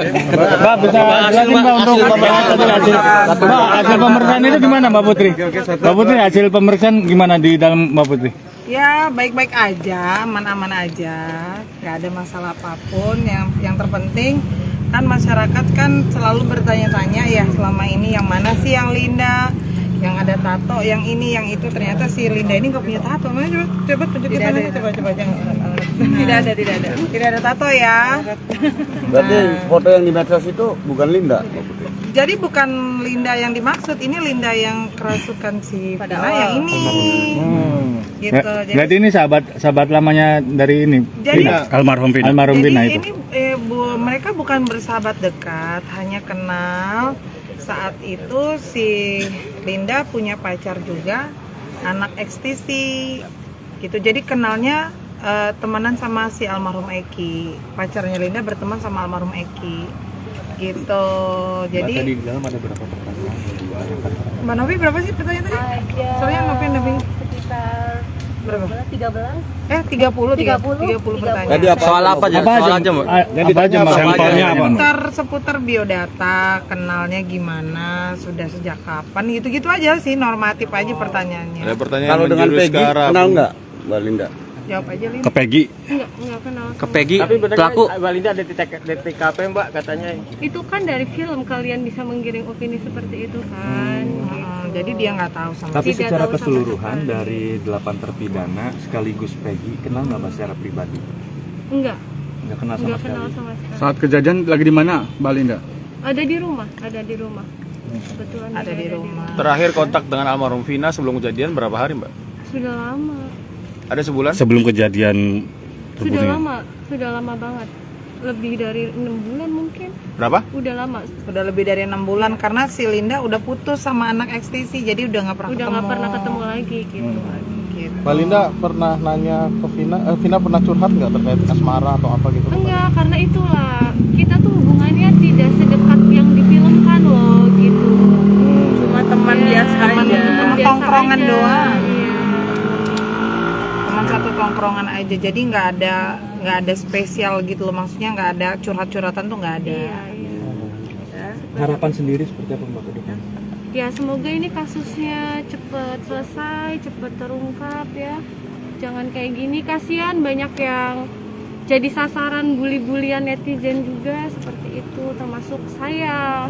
Mbak bisa jelasin Mbak untuk hasil pemeriksaan itu gimana Mbak Putri? Mbak Putri hasil pemeriksaan gimana di dalam Mbak Putri? Ya baik-baik aja, aman-aman aja, nggak ada masalah apapun. Yang terpenting kan masyarakat kan selalu bertanya-tanya ya selama ini yang mana sih yang Linda, yang ada tato, yang ini, yang itu. Ternyata si Linda ini nggak punya tato. Mana coba tunjukin tangannya, coba jangan. Tidak ada tato ya. Berarti foto yang di medsos itu bukan Linda? Jadi bukan Linda yang dimaksud, ini Linda yang kerasukan si Vina yang ini. Gitu. Jadi ini sahabat lamanya dari ini. Jadi almarhum Vina itu. Ini mereka bukan bersahabat dekat, hanya kenal. Saat itu si Linda punya pacar juga, anak ekstisi. Gitu. Jadi kenalnya temenan sama si almarhum Eki. Pacarnya Linda berteman sama almarhum Eki. Gitu. Jadi tadi di dalam ada berapa pertanyaan? Mbak Novi berapa sih pertanyaan tadi? Soalnya Novi sekitar berapa? 30 pertanyaan. Tadi apa? Soal apa aja? Soal aja, Mbak. Yang ditanya sampelnya apa? Seputar biodata, kenalnya gimana, sudah sejak kapan, gitu-gitu aja sih, normatif aja pertanyaannya. Ada pertanyaan Kalau dengan menjurus Peggy ke arah kenal nggak Mbak Linda? Jawab aja Lin. Ke Peggy. enggak kenal. ke Peggy Tapi benar pelaku. Mbak Linda ada di TKP Mbak katanya. Itu kan dari film kalian bisa menggiring opini seperti itu kan. Jadi dia nggak tahu sama Tapi Tidak secara tahu sama keseluruhan sekali. dari 8 terpidana sekaligus Peggy kenal nggak Mbak secara pribadi? Enggak Nggak kenal sama sekali. kenal sama sekali. Saat kejadian lagi di mana Mbak Linda? Ada di rumah. Kebetulan ada dia di rumah. Terakhir kontak dengan almarhum Vina sebelum kejadian berapa hari, Mbak? Sudah lama. Ada sebulan? Sebelum kejadian Sudah lama banget. Lebih dari 6 bulan mungkin. Berapa? Udah lama. Udah lebih dari 6 bulan karena si Linda udah putus sama anak ekstisi, jadi udah nggak pernah Udah ketemu. nggak pernah ketemu lagi gitu. Gitu. Mbak Linda pernah nanya ke Vina, Vina pernah curhat nggak terkait asmara atau apa gitu? Enggak, karena itulah kita tuh hubungannya tidak sedekat yang difilmkan loh gitu. Cuma teman Ya, biasa teman aja. Teman biasa tongkrongan aja. doang. Iya. Teman satu tongkrongan aja, jadi nggak ada spesial gitu loh, maksudnya nggak ada curhat-curhatan tuh nggak ada. Iya. Harapan sendiri seperti apa Mbak ke depan? Ya semoga ini kasusnya cepet selesai, cepet terungkap ya. Jangan kayak gini, kasihan banyak yang jadi sasaran bully-bulian netizen juga seperti itu, termasuk saya.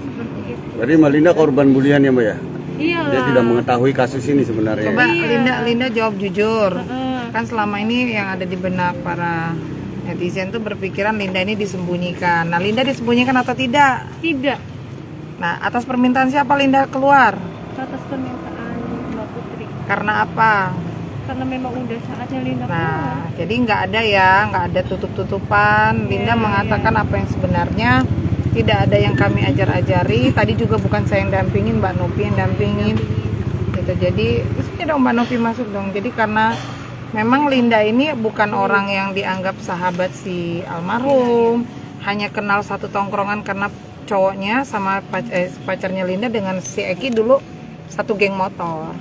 Seperti itu. Berarti Mbak Linda korban bulian ya Mbak ya? Iya. Dia tidak mengetahui kasus ini sebenarnya. Coba Iya. Linda jawab jujur. Heeh. Kan selama ini yang ada di benak para netizen tuh berpikiran Linda ini disembunyikan. Nah, Linda disembunyikan atau tidak? Tidak. Nah, atas permintaan siapa Linda keluar? Atas permintaan Mbak Putri. Karena apa? Karena memang udah saatnya Linda keluar. Nah, jadi nggak ada tutup-tutupan. Linda mengatakan apa yang sebenarnya, tidak ada yang kami ajar-ajari. Tadi juga bukan saya yang dampingin, Mbak Novi yang dampingin. Gitu. Jadi, mestinya dong Mbak Novi masuk dong. Jadi karena memang Linda ini bukan orang yang dianggap sahabat si almarhum, hanya kenal satu tongkrongan karena cowoknya sama pacarnya Linda dengan si Eki dulu satu geng motor.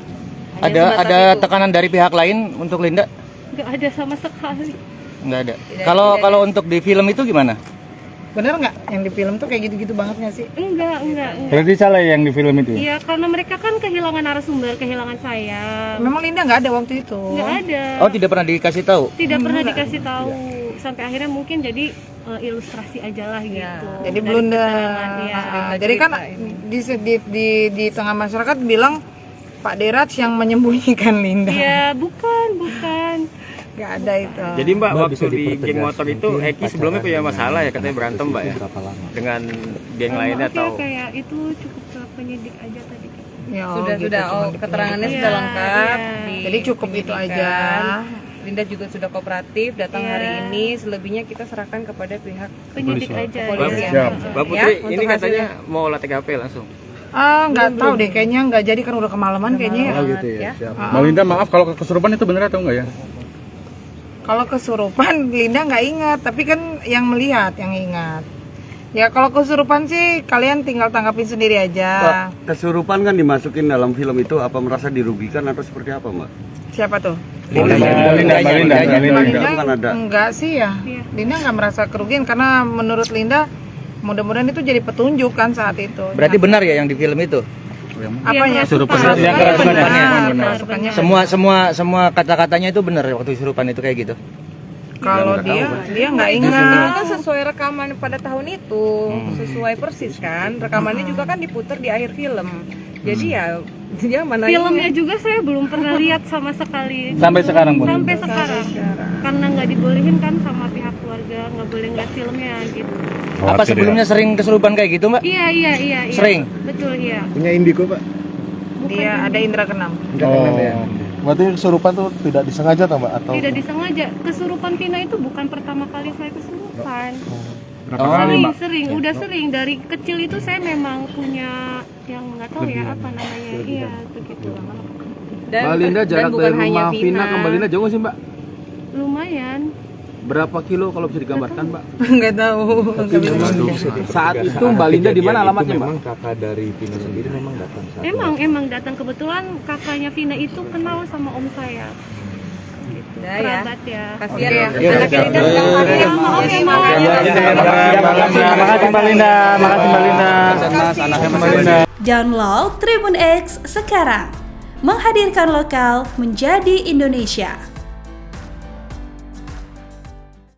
Ada tekanan dari pihak lain untuk Linda? Nggak ada sama sekali. Nggak ada. Kalau untuk di film itu gimana? Bener nggak yang di film tuh kayak gitu-gitu banget nggak sih? Enggak. Berarti salah yang di film itu? Iya, karena mereka kan kehilangan narasumber, kehilangan saya. Memang Linda nggak ada waktu itu. Nggak ada. Oh, tidak pernah dikasih tahu? Tidak pernah dikasih tahu. Sampai akhirnya mungkin jadi ilustrasi aja lah gitu. Jadi Dari blunder. keterangan, ya. Jadi kan di tengah masyarakat bilang Pak Deraj yang menyembunyikan Linda. Iya, bukan. Nggak ada itu. Jadi Mbak, Mbak, waktu bisa di dipertegas geng motor itu mungkin Eki sebelumnya punya pacaran masalah ya, dengan katanya berantem Mbak ya berapa lama? dengan geng lainnya Maaf ya, atau kayak itu cukup ke penyidik aja tadi. Ya, Sudah gitu, cuma di keterangannya Iya, sudah lengkap. iya. Jadi cukup itu aja. Linda juga sudah kooperatif datang Iya. hari ini. Selebihnya kita serahkan kepada pihak Penyidik aja. kepolisian. ya. Mbak Putri Ya, ini untuk katanya mau olah TKP langsung. Nggak tahu deh, kayaknya nggak jadi kan udah kemalaman kayaknya. Ya. Oh gitu ya. Siap. Mbak Linda maaf kalau kesurupan itu bener atau enggak ya? Kalau kesurupan Linda nggak ingat, tapi kan yang melihat yang ingat. Ya kalau kesurupan sih kalian tinggal tanggapin sendiri aja. Mbak, kesurupan kan dimasukin dalam film itu, apa merasa dirugikan atau seperti apa Mbak? Siapa tuh? Linda Linda kan ada. enggak sih ya. Linda nggak merasa kerugian karena menurut Linda mudah-mudahan itu jadi petunjuk kan saat itu. Berarti benar ya yang di film itu? Apanya? Yang kerasukannya. Kerasukannya. Semua kata-katanya itu benar waktu kesurupan itu kayak gitu. Kalau dia nggak Itu ingat. semua kan sesuai rekaman pada tahun itu, sesuai persis kan. Rekamannya juga kan diputar di akhir film. Jadi ya dia mana Filmnya juga saya belum pernah lihat sama sekali. Sampai sekarang pun. Sampai sekarang. Karena nggak dibolehin kan sama pihak keluarga, nggak boleh ngeliat filmnya gitu. Apa sebelumnya sering kesurupan kayak gitu, Mbak? Iya. Sering? Betul, iya. Punya indigo, Pak. Dia ada indera keenam. Berarti kesurupan tuh tidak disengaja toh, Mbak, atau Tidak disengaja. Kesurupan Vina itu bukan pertama kali saya kesurupan. Sering, udah sering. Dari kecil itu saya memang punya yang nggak tahu ya apa namanya. Iya, begitu. dan, Mbak Linda, dan jarak bukan dari hanya rumah Vina ke Mbak Linda jauh nggak sih Mbak? Lumayan. Berapa kilo kalau bisa digambarkan Mbak? Nggak tahu. Saat itu Mbak Linda di mana alamatnya Mbak? Memang kakak dari Vina sendiri memang datang saat Emang datang, kebetulan kakaknya Vina itu kenal sama om saya. Nah, ya. Kerabat ya. Kasihan ya. Iya. Anaknya Linda sedang hamil. Ya, maaf ya, Mak. Makasih Mbak Linda. Makasih Mbak Linda. Mbak Linda. Download Tribun X sekarang. Menghadirkan lokal menjadi Indonesia.